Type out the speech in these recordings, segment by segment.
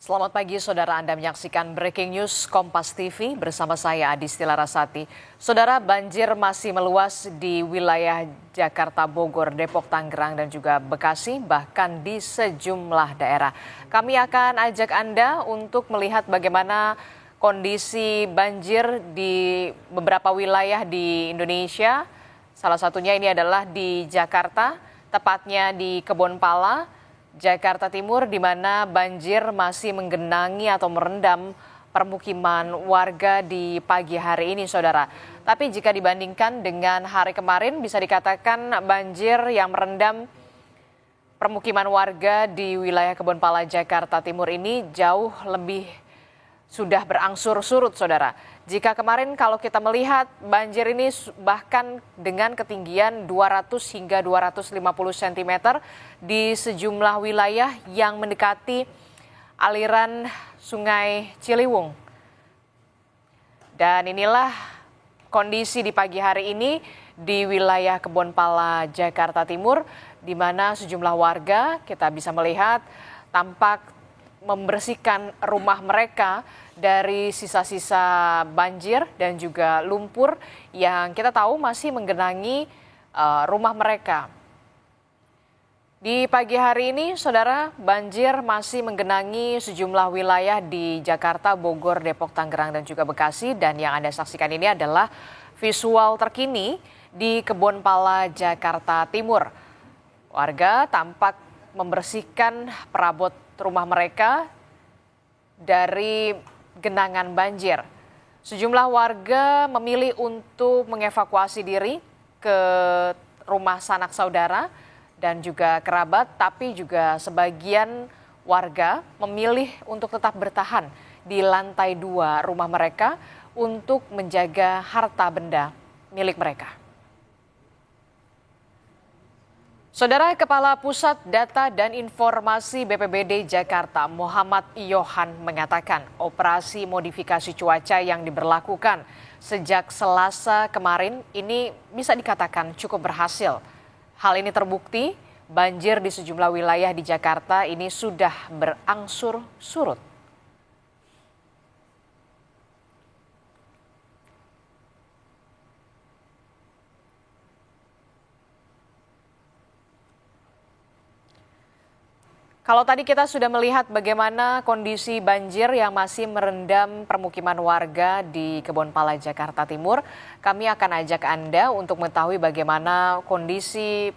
Selamat pagi saudara, Anda menyaksikan Breaking News Kompas TV bersama saya Adisti Larasati. Saudara, banjir masih meluas di wilayah Jakarta, Bogor, Depok, Tangerang dan juga Bekasi, bahkan di sejumlah daerah. Kami akan ajak Anda untuk melihat bagaimana kondisi banjir di beberapa wilayah di Indonesia. Salah satunya ini adalah di Jakarta, tepatnya di Kebonpala, Jakarta Timur, di mana banjir masih menggenangi atau merendam permukiman warga di pagi hari ini, saudara. Tapi jika dibandingkan dengan hari kemarin, bisa dikatakan banjir yang merendam permukiman warga di wilayah Kebonpala, Jakarta Timur ini jauh lebih sudah berangsur surut, saudara. Jika kemarin kalau kita melihat banjir ini bahkan dengan ketinggian 200 hingga 250 cm di sejumlah wilayah yang mendekati aliran Sungai Ciliwung. Dan inilah kondisi di pagi hari ini di wilayah Kebonpala, Jakarta Timur, di mana sejumlah warga kita bisa melihat tampak membersihkan rumah mereka dari sisa-sisa banjir dan juga lumpur yang kita tahu masih menggenangi rumah mereka. Di pagi hari ini, saudara, banjir masih menggenangi sejumlah wilayah di Jakarta, Bogor, Depok, Tangerang dan juga Bekasi, dan yang Anda saksikan ini adalah visual terkini di Kebonpala, Jakarta Timur. Warga tampak membersihkan perabot rumah mereka dari genangan banjir. Sejumlah warga memilih untuk mengevakuasi diri ke rumah sanak saudara dan juga kerabat, tapi juga sebagian warga memilih untuk tetap bertahan di lantai 2 rumah mereka untuk menjaga harta benda milik mereka. Saudara, Kepala Pusat Data dan Informasi BPBD Jakarta, Muhammad Yohan, mengatakan operasi modifikasi cuaca yang diberlakukan sejak Selasa kemarin ini bisa dikatakan cukup berhasil. Hal ini terbukti banjir di sejumlah wilayah di Jakarta ini sudah berangsur surut. Kalau tadi kita sudah melihat bagaimana kondisi banjir yang masih merendam permukiman warga di Kebonpala, Jakarta Timur, kami akan ajak Anda untuk mengetahui bagaimana kondisi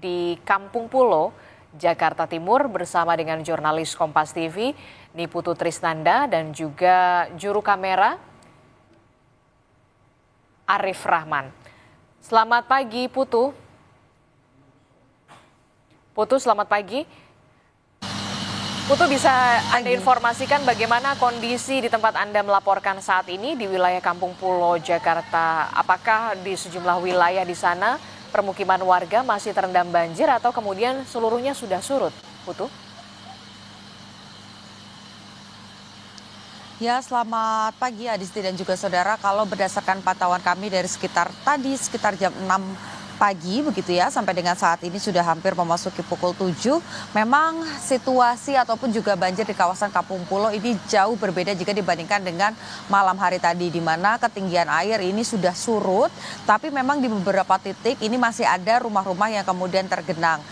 di Kampung Pulo, Jakarta Timur bersama dengan jurnalis Kompas TV, Niputu Trisnanda, dan juga juru kamera Arif Rahman. Selamat pagi, Putu. Putu, selamat pagi. Putu, bisa Anda informasikan bagaimana kondisi di tempat Anda melaporkan saat ini di wilayah Kampung Pulo, Jakarta? Apakah di sejumlah wilayah di sana permukiman warga masih terendam banjir atau kemudian seluruhnya sudah surut, Putu? Ya, selamat pagi Adisti dan juga saudara. Kalau berdasarkan pantauan kami dari sekitar jam 6 pagi begitu ya, sampai dengan saat ini sudah hampir memasuki pukul 7. Memang situasi ataupun juga banjir di kawasan Kampung Pulo ini jauh berbeda jika dibandingkan dengan malam hari tadi, di mana ketinggian air ini sudah surut, tapi memang di beberapa titik ini masih ada rumah-rumah yang kemudian tergenang.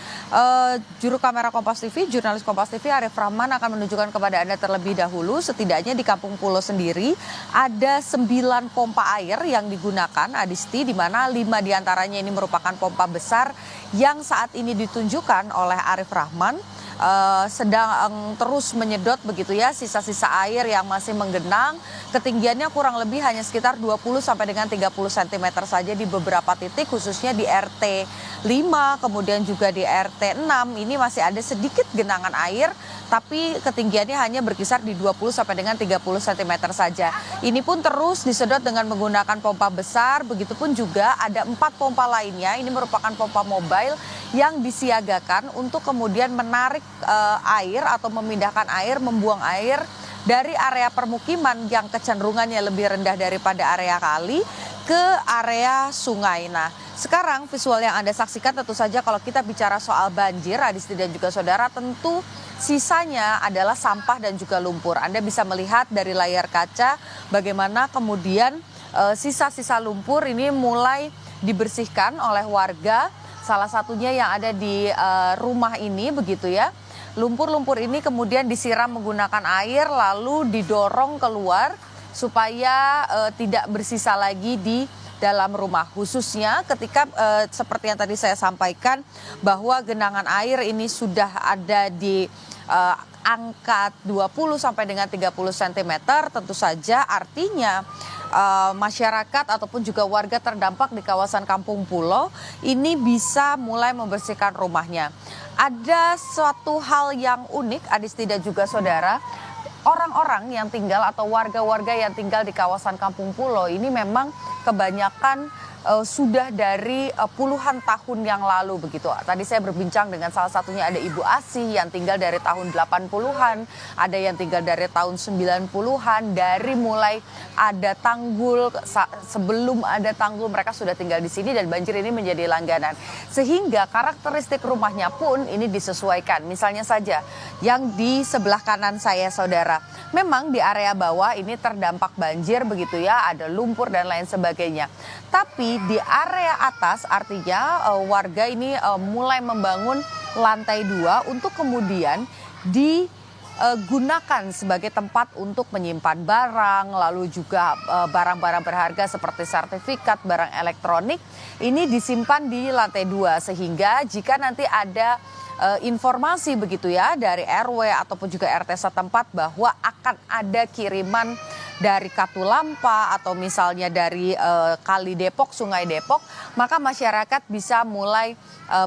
Juru kamera Kompas TV, jurnalis Kompas TV Arif Rahman akan menunjukkan kepada Anda terlebih dahulu setidaknya di Kampung Pulo sendiri ada 9 pompa air yang digunakan, Adisti, di mana 5 diantaranya ini merupakan pompa besar yang saat ini ditunjukkan oleh Arif Rahman sedang terus menyedot begitu ya sisa-sisa air yang masih menggenang. Ketinggiannya kurang lebih hanya sekitar 20 sampai dengan 30 cm saja di beberapa titik, khususnya di RT 5 kemudian juga di RT 6 ini masih ada sedikit genangan air, tapi ketinggiannya hanya berkisar di 20 sampai dengan 30 cm saja. Ini pun terus disedot dengan menggunakan pompa besar, begitupun juga ada 4 pompa lainnya, ini merupakan pompa mobile yang disiagakan untuk kemudian menarik air atau memindahkan air, membuang air dari area permukiman yang kecenderungannya lebih rendah daripada area kali ke area sungai. Nah, sekarang visual yang Anda saksikan tentu saja kalau kita bicara soal banjir, Adisti dan juga saudara, tentu sisanya adalah sampah dan juga lumpur. Anda bisa melihat dari layar kaca bagaimana kemudian sisa-sisa lumpur ini mulai dibersihkan oleh warga. Salah satunya yang ada di rumah ini begitu ya. Lumpur-lumpur ini kemudian disiram menggunakan air lalu didorong keluar supaya tidak bersisa lagi di dalam rumah. Khususnya ketika seperti yang tadi saya sampaikan bahwa genangan air ini sudah ada di angka 20 sampai dengan 30 cm, tentu saja artinya masyarakat ataupun juga warga terdampak di kawasan Kampung Pulo ini bisa mulai membersihkan rumahnya. Ada suatu hal yang unik, Adisti dan juga saudara, orang-orang yang tinggal atau warga-warga yang tinggal di kawasan Kampung Pulo ini memang kebanyakan sudah dari puluhan tahun yang lalu begitu. Tadi saya berbincang dengan salah satunya ada Ibu Asih yang tinggal dari tahun 80-an, ada yang tinggal dari tahun 90-an, dari mulai ada tanggul, sebelum ada tanggul mereka sudah tinggal di sini dan banjir ini menjadi langganan. Sehingga karakteristik rumahnya pun ini disesuaikan. Misalnya saja yang di sebelah kanan saya saudara, memang di area bawah ini terdampak banjir begitu ya, ada lumpur dan lain sebagainya. Tapi di area atas artinya warga ini mulai membangun lantai 2 untuk kemudian digunakan sebagai tempat untuk menyimpan barang, lalu juga barang-barang berharga seperti sertifikat, barang elektronik ini disimpan di lantai 2 sehingga jika nanti ada informasi begitu ya dari RW ataupun juga RT setempat bahwa akan ada kiriman dari Katulampa atau misalnya dari Kali Depok, Sungai Depok, maka masyarakat bisa mulai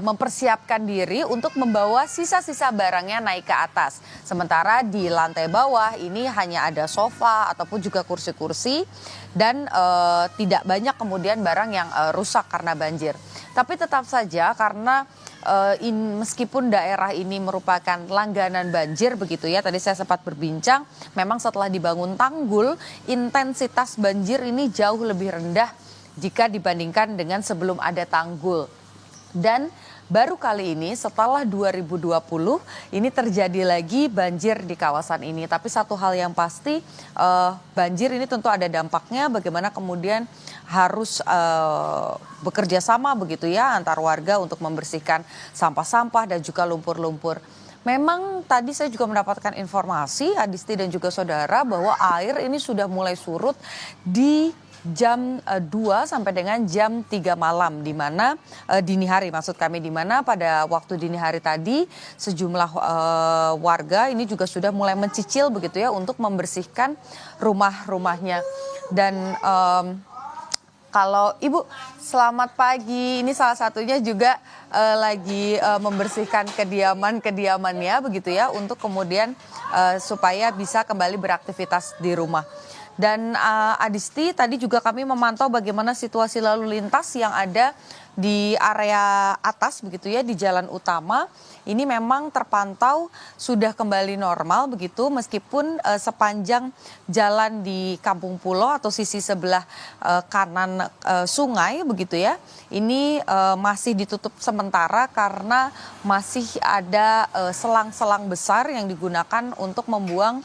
mempersiapkan diri untuk membawa sisa-sisa barangnya naik ke atas. Sementara di lantai bawah ini hanya ada sofa ataupun juga kursi-kursi dan tidak banyak kemudian barang yang rusak karena banjir. Tapi tetap saja karena meskipun daerah ini merupakan langganan banjir begitu ya, tadi saya sempat berbincang, memang setelah dibangun tanggul, intensitas banjir ini jauh lebih rendah jika dibandingkan dengan sebelum ada tanggul. Dan baru kali ini setelah 2020 ini terjadi lagi banjir di kawasan ini. Tapi satu hal yang pasti banjir ini tentu ada dampaknya bagaimana kemudian harus bekerja sama begitu ya antar warga untuk membersihkan sampah-sampah dan juga lumpur-lumpur. Memang tadi saya juga mendapatkan informasi Adisti dan juga saudara bahwa air ini sudah mulai surut di jam 2 sampai dengan jam 3 malam di mana dini hari maksud kami, di mana pada waktu dini hari tadi sejumlah warga ini juga sudah mulai mencicil begitu ya untuk membersihkan rumah-rumahnya. Dan kalau Ibu selamat pagi, ini salah satunya juga lagi membersihkan kediamannya begitu ya untuk kemudian supaya bisa kembali beraktivitas di rumah. Dan Adisti tadi juga kami memantau bagaimana situasi lalu lintas yang ada di area atas begitu ya di jalan utama. Ini memang terpantau sudah kembali normal begitu meskipun sepanjang jalan di Kampung Pulo atau sisi sebelah kanan sungai begitu ya. Ini masih ditutup sementara karena masih ada selang-selang besar yang digunakan untuk membuang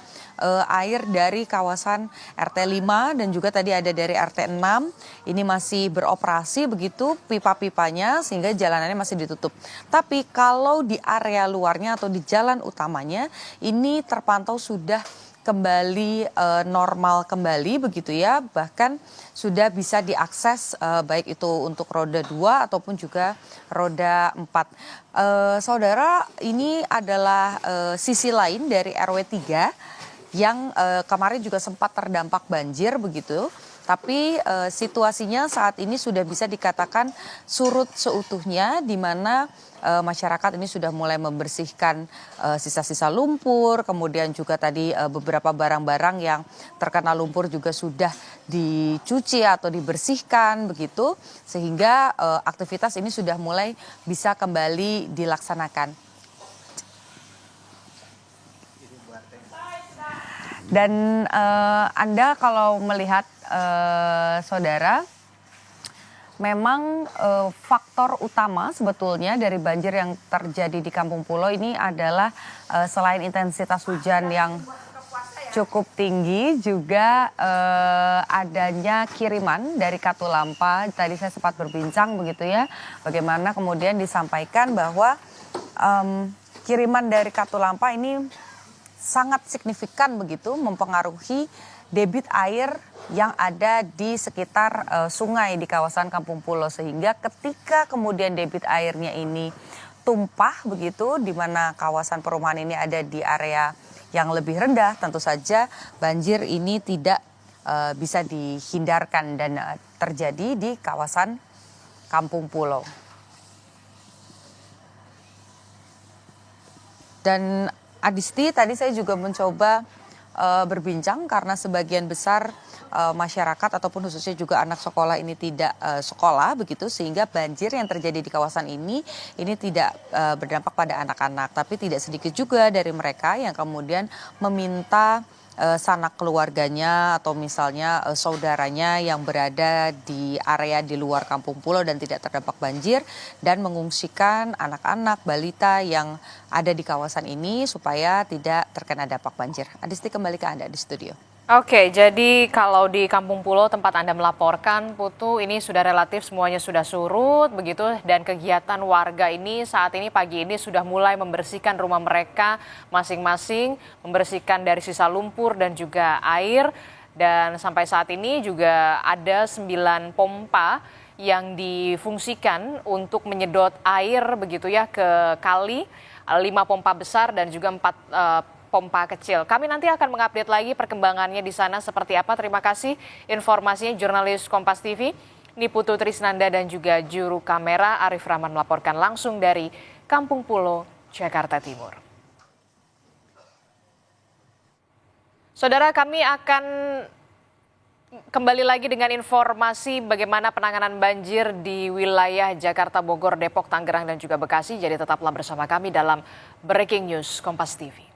air dari kawasan RT 5 dan juga tadi ada dari RT 6. Ini masih beroperasi begitu pipa-pipanya sehingga jalanannya masih ditutup. Tapi kalau di area luarnya atau di jalan utamanya ini terpantau sudah kembali normal kembali begitu ya, bahkan sudah bisa diakses baik itu untuk roda 2 ataupun juga roda 4. Saudara, ini adalah sisi lain dari RW 3 yang kemarin juga sempat terdampak banjir begitu. Tapi situasinya saat ini sudah bisa dikatakan surut seutuhnya di mana masyarakat ini sudah mulai membersihkan sisa-sisa lumpur, kemudian juga tadi beberapa barang-barang yang terkena lumpur juga sudah dicuci atau dibersihkan begitu sehingga aktivitas ini sudah mulai bisa kembali dilaksanakan. Dan Anda kalau melihat saudara, memang faktor utama sebetulnya dari banjir yang terjadi di Kampung Pulo ini adalah selain intensitas hujan yang cukup tinggi, juga adanya kiriman dari Katulampa. Tadi saya sempat berbincang begitu ya, bagaimana kemudian disampaikan bahwa kiriman dari Katulampa ini sangat signifikan begitu mempengaruhi debit air yang ada di sekitar sungai di kawasan Kampung Pulo, sehingga ketika kemudian debit airnya ini tumpah begitu, di mana kawasan perumahan ini ada di area yang lebih rendah, tentu saja banjir ini tidak bisa dihindarkan dan terjadi di kawasan Kampung Pulo. Dan Adisti, tadi saya juga mencoba berbincang karena sebagian besar masyarakat ataupun khususnya juga anak sekolah ini tidak sekolah begitu, sehingga banjir yang terjadi di kawasan ini tidak berdampak pada anak-anak, tapi tidak sedikit juga dari mereka yang kemudian meminta sanak keluarganya atau misalnya saudaranya yang berada di area di luar Kampung Pulo dan tidak terdampak banjir, dan mengungsikan anak-anak balita yang ada di kawasan ini supaya tidak terkena dampak banjir. Adisti, kembali ke Anda di studio. Oke, jadi kalau di Kampung Pulo tempat Anda melaporkan, Putu, ini sudah relatif semuanya sudah surut begitu, dan kegiatan warga ini saat ini pagi ini sudah mulai membersihkan rumah mereka masing-masing, membersihkan dari sisa lumpur dan juga air, dan sampai saat ini juga ada 9 pompa yang difungsikan untuk menyedot air begitu ya ke kali, 5 pompa besar dan juga 4 pompa kecil. Kami nanti akan mengupdate lagi perkembangannya di sana seperti apa. Terima kasih informasinya jurnalis Kompas TV Niputu Trisnanda dan juga juru kamera Arif Rahman melaporkan langsung dari Kampung Pulo, Jakarta Timur. Saudara, kami akan kembali lagi dengan informasi bagaimana penanganan banjir di wilayah Jakarta, Bogor, Depok, Tangerang dan juga Bekasi. Jadi tetaplah bersama kami dalam Breaking News Kompas TV.